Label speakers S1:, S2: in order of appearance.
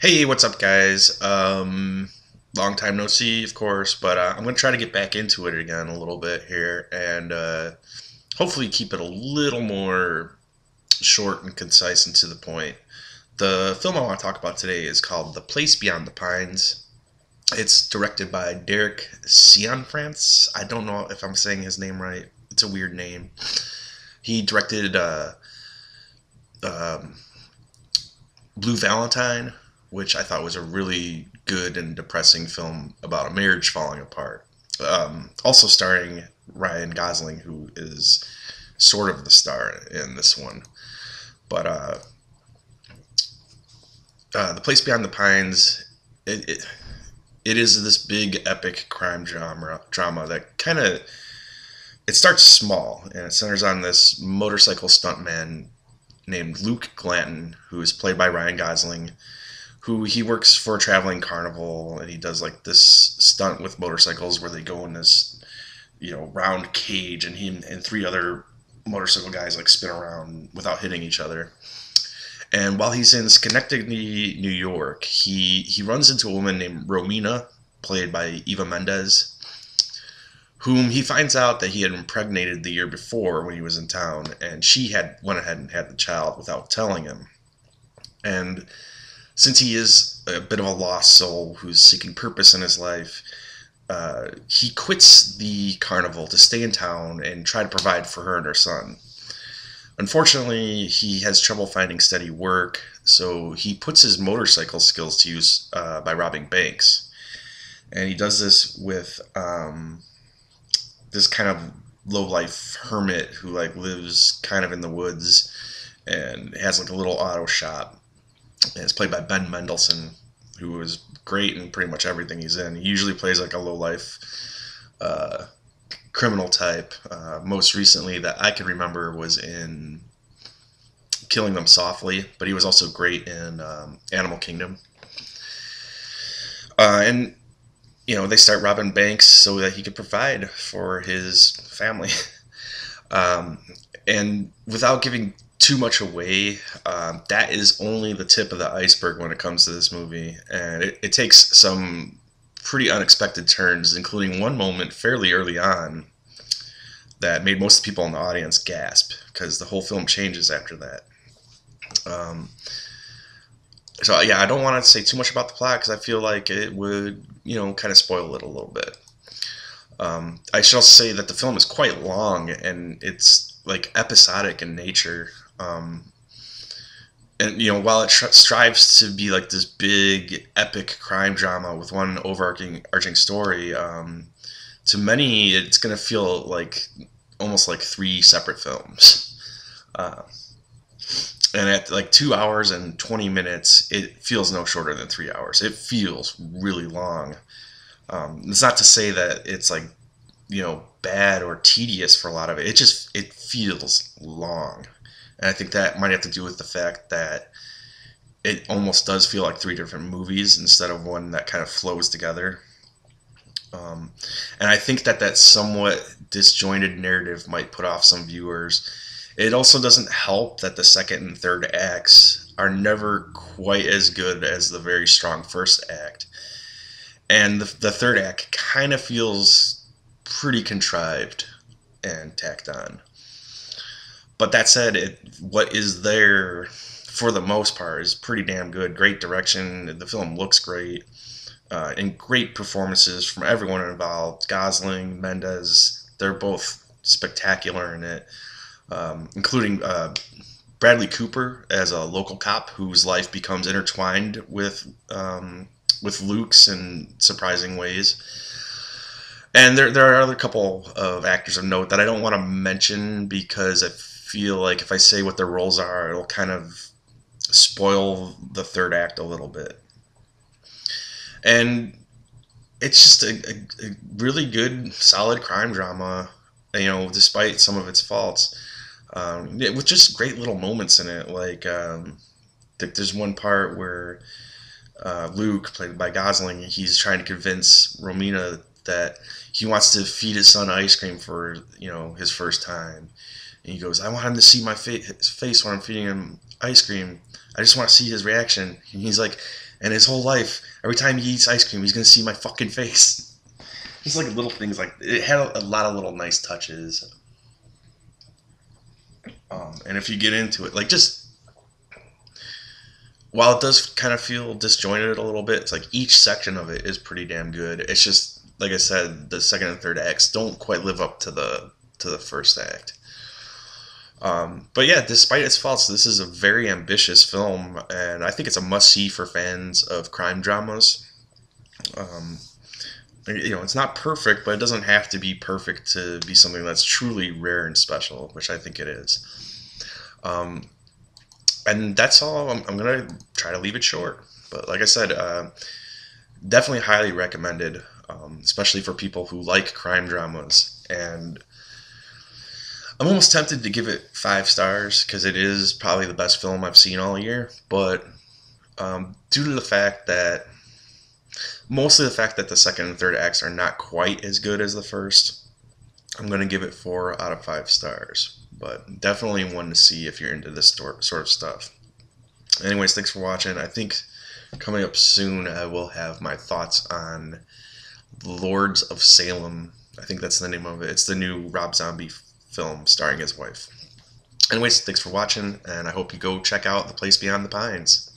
S1: Hey, what's up, guys? Long time no see, of course, but I'm gonna try to get back into it again a little bit here, and hopefully keep it a little more short and concise and to the point. The film I want to talk about today is called "The Place Beyond the Pines." It's directed by Derek Cianfrance. I don't know if I'm saying his name right. It's a weird name. He directed um, Blue Valentine, which I thought was a really good and depressing film about a marriage falling apart. Also starring Ryan Gosling, who is sort of the star in this one. But The Place Beyond the Pines, it, it, it is this big epic crime drama that kind of it starts small and it centers on this motorcycle stuntman named Luke Glanton, who is played by Ryan Gosling, who he works for a traveling carnival and he does like this stunt with motorcycles where they go in this round cage and he and three other motorcycle guys like spin around without hitting each other. And while he's in Schenectady, New York, he runs into a woman named Romina, played by Eva Mendes, whom he finds out that he had impregnated the year before when he was in town, and she had went ahead and had the child without telling him. And since he is a bit of a lost soul who's seeking purpose in his life, he quits the carnival to stay in town and try to provide for her and her son. Unfortunately, he has trouble finding steady work, so he puts his motorcycle skills to use by robbing banks. And he does this with this kind of low life hermit who like lives kind of in the woods and has like a little auto shop. And it's played by Ben Mendelsohn, who is great in pretty much everything he's in. He usually plays like a low life uh, criminal type. Most recently that I can remember was in Killing Them Softly, but he was also great in Animal Kingdom. And they start robbing banks so that he could provide for his family. Um, and without giving too much away, that is only the tip of the iceberg when it comes to this movie. And it takes some pretty unexpected turns, including one moment fairly early on that made most people in the audience gasp because the whole film changes after that. Um, so yeah, I don't want to say too much about the plot because I feel like it would, kind of spoil it a little bit. I should also say that the film is quite long and it's like episodic in nature. And while it strives to be like this big epic crime drama with one overarching story, to many it's gonna feel like almost like three separate films. Uh, and at like 2 hours and 20 minutes, it feels no shorter than 3 hours. It feels really long. It's not to say that it's like bad or tedious for a lot of it. It feels long, and I think that might have to do with the fact that it almost does feel like three different movies instead of one that kind of flows together. Um, and I think that somewhat disjointed narrative might put off some viewers. It also doesn't help that the second and third acts are never quite as good as the very strong first act. And the third act kind of feels pretty contrived and tacked on. But that said, what is there for the most part is pretty damn good. Great direction. The film looks great. And great performances from everyone involved. Gosling, Mendes, they're both spectacular in it, including Bradley Cooper as a local cop whose life becomes intertwined with Luke's in surprising ways. And there are other couple of actors of note that I don't want to mention because I feel like if I say what their roles are, it'll kind of spoil the third act a little bit. And it's just a really good, solid crime drama, despite some of its faults. With just great little moments in it. Like, there's one part where Luke, played by Gosling, he's trying to convince Romina that he wants to feed his son ice cream for his first time. And he goes, "I want him to see his face when I'm feeding him ice cream. I just want to see his reaction." And he's like, And his whole life, every time he eats ice cream, he's gonna see my fucking face. Just like little things like it had a lot of little nice touches. And if you get into it, like just while it does kind of feel disjointed a little bit, it's like each section of it is pretty damn good. It's just like I said, the second and third acts don't quite live up to the first act. But yeah, despite its faults, this is a very ambitious film, and I think it's a must see for fans of crime dramas. Um, it's not perfect, but it doesn't have to be perfect to be something that's truly rare and special, which I think it is. Um, and that's all. I'm gonna try to leave it short, but like I said, definitely highly recommended, especially for people who like crime dramas. And I'm almost tempted to give it 5 stars because it is probably the best film I've seen all year. But due to the fact that mostly the fact that the second and third acts are not quite as good as the first, I'm going to give it 4 out of 5 stars. But definitely one to see if you're into this sort of stuff. Anyways, thanks for watching. I think coming up soon, I will have my thoughts on Lords of Salem. I think that's the name of it. It's the new Rob Zombie film starring his wife. Anyways, thanks for watching, and I hope you go check out The Place Beyond the Pines.